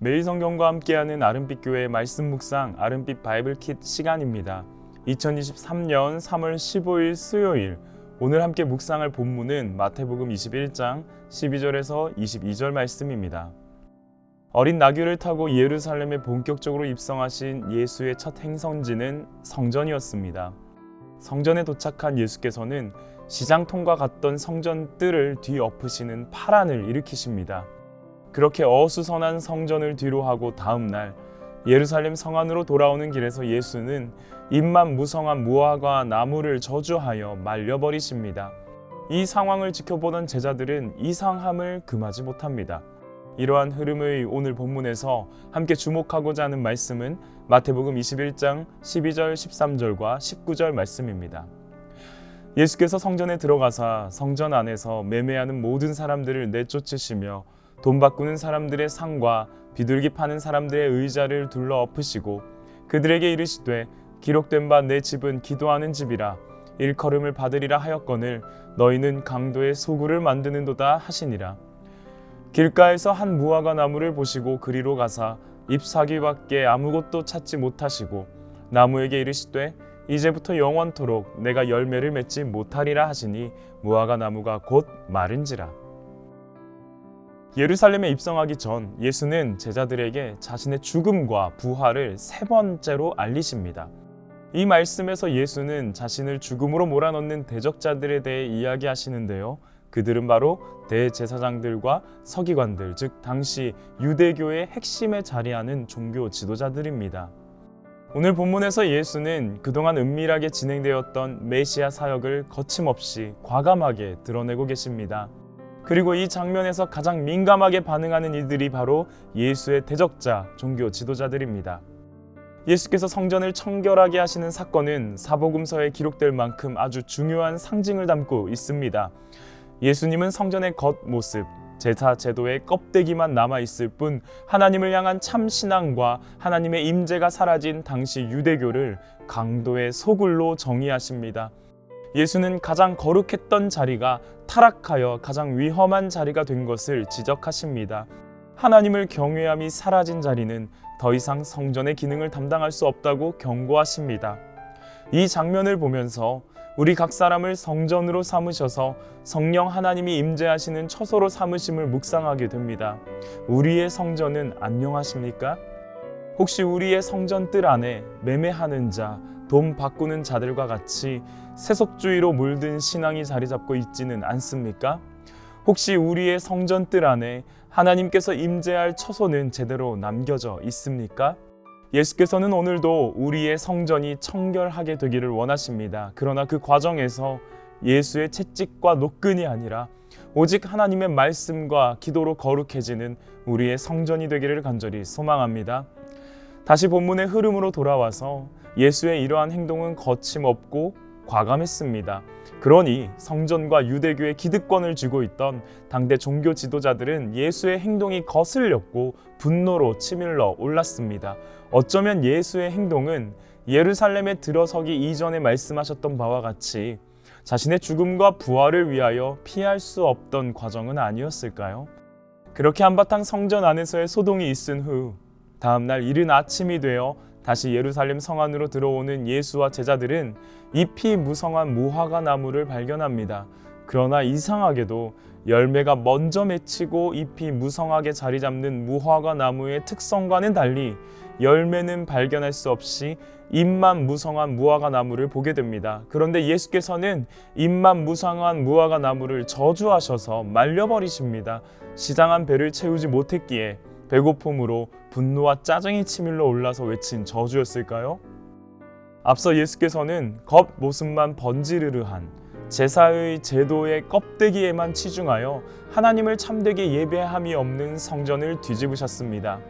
매일 성경과 함께하는 아름빛 교회의 말씀 묵상 아름빛 바이블 킷 시간입니다. 2023년 3월 15일 수요일, 오늘 함께 묵상할 본문은 마태복음 21장 12절에서 22절 말씀입니다. 어린 나귀를 타고 예루살렘에 본격적으로 입성하신 예수의 첫 행선지는 성전이었습니다. 성전에 도착한 예수께서는 시장통과 같던 성전 뜰을 뒤엎으시는 파란을 일으키십니다. 그렇게 어수선한 성전을 뒤로하고 다음 날 예루살렘 성 안으로 돌아오는 길에서 예수는 잎만 무성한 무화과 나무를 저주하여 말려버리십니다. 이 상황을 지켜보던 제자들은 이상함을 금하지 못합니다. 이러한 흐름의 오늘 본문에서 함께 주목하고자 하는 말씀은 마태복음 21장 12절 13절과 19절 말씀입니다. 예수께서 성전에 들어가사 성전 안에서 매매하는 모든 사람들을 내쫓으시며 돈 바꾸는 사람들의 상과 비둘기 파는 사람들의 의자를 둘러 엎으시고 그들에게 이르시되 기록된 바 내 집은 기도하는 집이라 일컬음을 받으리라 하였거늘 너희는 강도의 소굴을 만드는도다 하시니라. 길가에서 한 무화과 나무를 보시고 그리로 가사 잎사귀밖에 아무것도 찾지 못하시고 나무에게 이르시되 이제부터 영원토록 내가 열매를 맺지 못하리라 하시니 무화과 나무가 곧 마른지라. 예루살렘에 입성하기 전 예수는 제자들에게 자신의 죽음과 부활을 세 번째로 알리십니다. 이 말씀에서 예수는 자신을 죽음으로 몰아넣는 대적자들에 대해 이야기하시는데요. 그들은 바로 대제사장들과 서기관들, 즉 당시 유대교의 핵심에 자리하는 종교 지도자들입니다. 오늘 본문에서 예수는 그동안 은밀하게 진행되었던 메시아 사역을 거침없이 과감하게 드러내고 계십니다. 그리고 이 장면에서 가장 민감하게 반응하는 이들이 바로 예수의 대적자 종교 지도자들입니다. 예수께서 성전을 청결하게 하시는 사건은 사복음서에 기록될 만큼 아주 중요한 상징을 담고 있습니다. 예수님은 성전의 겉모습, 제사 제도의 껍데기만 남아있을 뿐 하나님을 향한 참 신앙과 하나님의 임재가 사라진 당시 유대교를 강도의 소굴로 정의하십니다. 예수는 가장 거룩했던 자리가 타락하여 가장 위험한 자리가 된 것을 지적하십니다. 하나님을 경외함이 사라진 자리는 더 이상 성전의 기능을 담당할 수 없다고 경고하십니다. 이 장면을 보면서 우리 각 사람을 성전으로 삼으셔서 성령 하나님이 임재하시는 처소로 삼으심을 묵상하게 됩니다. 우리의 성전은 안녕하십니까? 혹시 우리의 성전 뜰 안에 매매하는 자, 돈 바꾸는 자들과 같이 세속주의로 물든 신앙이 자리 잡고 있지는 않습니까? 혹시 우리의 성전 뜰 안에 하나님께서 임재할 처소는 제대로 남겨져 있습니까? 예수께서는 오늘도 우리의 성전이 청결하게 되기를 원하십니다. 그러나 그 과정에서 예수의 채찍과 노끈이 아니라 오직 하나님의 말씀과 기도로 거룩해지는 우리의 성전이 되기를 간절히 소망합니다. 다시 본문의 흐름으로 돌아와서 예수의 이러한 행동은 거침없고 과감했습니다. 그러니 성전과 유대교의 기득권을 쥐고 있던 당대 종교 지도자들은 예수의 행동이 거슬렸고 분노로 치밀러 올랐습니다. 어쩌면 예수의 행동은 예루살렘에 들어서기 이전에 말씀하셨던 바와 같이 자신의 죽음과 부활을 위하여 피할 수 없던 과정은 아니었을까요? 그렇게 한바탕 성전 안에서의 소동이 있은 후 다음날 이른 아침이 되어 다시 예루살렘 성 안으로 들어오는 예수와 제자들은 잎이 무성한 무화과 나무를 발견합니다. 그러나 이상하게도 열매가 먼저 맺히고 잎이 무성하게 자리 잡는 무화과 나무의 특성과는 달리 열매는 발견할 수 없이 잎만 무성한 무화과 나무를 보게 됩니다. 그런데 예수께서는 잎만 무성한 무화과 나무를 저주하셔서 말려버리십니다. 시장한 배를 채우지 못했기에 배고픔으로 분노와 짜증이 치밀러 올라서 외친 저주였을까요? 앞서 예수께서는 겉모습만 번지르르한 제사의 제도의 껍데기에만 치중하여 하나님을 참되게 예배함이 없는 성전을 뒤집으셨습니다.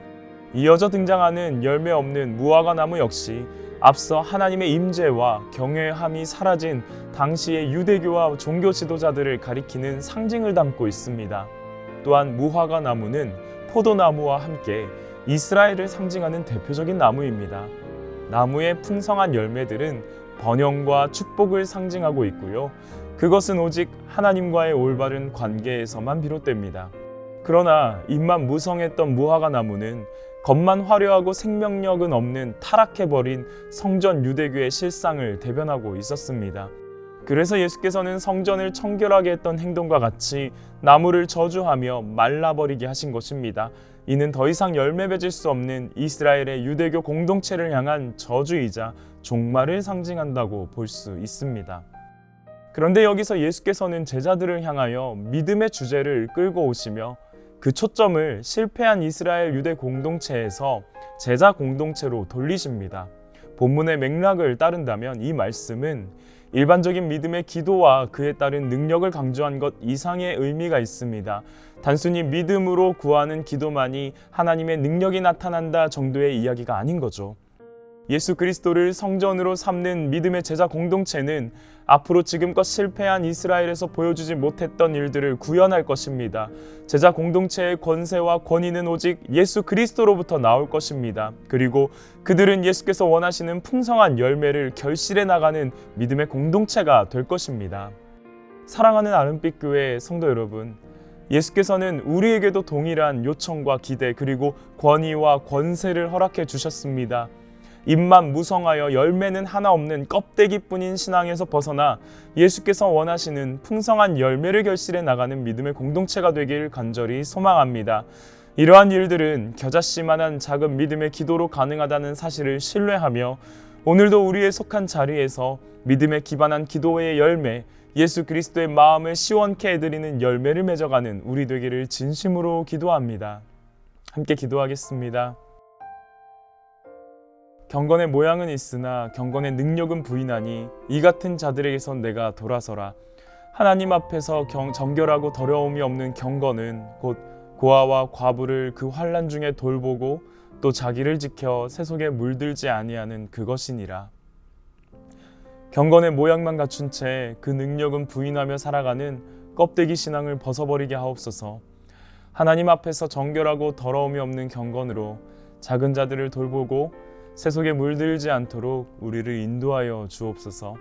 이어져 등장하는 열매 없는 무화과 나무 역시 앞서 하나님의 임재와 경외함이 사라진 당시의 유대교와 종교 지도자들을 가리키는 상징을 담고 있습니다. 또한 무화과 나무는 포도나무와 함께 이스라엘을 상징하는 대표적인 나무입니다. 나무의 풍성한 열매들은 번영과 축복을 상징하고 있고요. 그것은 오직 하나님과의 올바른 관계에서만 비롯됩니다. 그러나 잎만 무성했던 무화과 나무는 겉만 화려하고 생명력은 없는 타락해버린 성전 유대교의 실상을 대변하고 있었습니다. 그래서 예수께서는 성전을 청결하게 했던 행동과 같이 나무를 저주하며 말라버리게 하신 것입니다. 이는 더 이상 열매 맺을 수 없는 이스라엘의 유대교 공동체를 향한 저주이자 종말을 상징한다고 볼 수 있습니다. 그런데 여기서 예수께서는 제자들을 향하여 믿음의 주제를 끌고 오시며 그 초점을 실패한 이스라엘 유대 공동체에서 제자 공동체로 돌리십니다. 본문의 맥락을 따른다면 이 말씀은 일반적인 믿음의 기도와 그에 따른 능력을 강조한 것 이상의 의미가 있습니다. 단순히 믿음으로 구하는 기도만이 하나님의 능력이 나타난다 정도의 이야기가 아닌 거죠. 예수 그리스도를 성전으로 삼는 믿음의 제자 공동체는 앞으로 지금껏 실패한 이스라엘에서 보여주지 못했던 일들을 구현할 것입니다. 제자 공동체의 권세와 권위는 오직 예수 그리스도로부터 나올 것입니다. 그리고 그들은 예수께서 원하시는 풍성한 열매를 결실해 나가는 믿음의 공동체가 될 것입니다. 사랑하는 아름빛 교회 성도 여러분, 예수께서는 우리에게도 동일한 요청과 기대 그리고 권위와 권세를 허락해 주셨습니다. 잎만 무성하여 열매는 하나 없는 껍데기뿐인 신앙에서 벗어나 예수께서 원하시는 풍성한 열매를 결실해 나가는 믿음의 공동체가 되길 간절히 소망합니다. 이러한 일들은 겨자씨만한 작은 믿음의 기도로 가능하다는 사실을 신뢰하며 오늘도 우리의 속한 자리에서 믿음에 기반한 기도의 열매, 예수 그리스도의 마음을 시원케 해드리는 열매를 맺어가는 우리 되기를 진심으로 기도합니다. 함께 기도하겠습니다. 경건의 모양은 있으나 경건의 능력은 부인하니 이 같은 자들에게선 내가 돌아서라. 하나님 앞에서 정결하고 더러움이 없는 경건은 곧 고아와 과부를 그 환난 중에 돌보고 또 자기를 지켜 세속에 물들지 아니하는 그것이니라. 경건의 모양만 갖춘 채 그 능력은 부인하며 살아가는 껍데기 신앙을 벗어버리게 하옵소서. 하나님 앞에서 정결하고 더러움이 없는 경건으로 작은 자들을 돌보고 세속에 물들지 않도록 우리를 인도하여 주옵소서.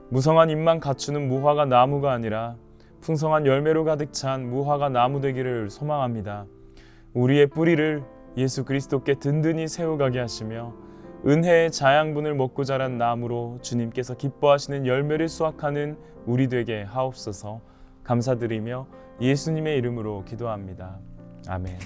무성한 잎만 갖추는 무화과 나무가 아니라 풍성한 열매로 가득 찬 무화과 나무 되기를 소망합니다. 우리의 뿌리를 예수 그리스도께 든든히 세워가게 하시며 은혜의 자양분을 먹고 자란 나무로 주님께서 기뻐하시는 열매를 수확하는 우리 되게 하옵소서. 감사드리며 예수님의 이름으로 기도합니다. 아멘.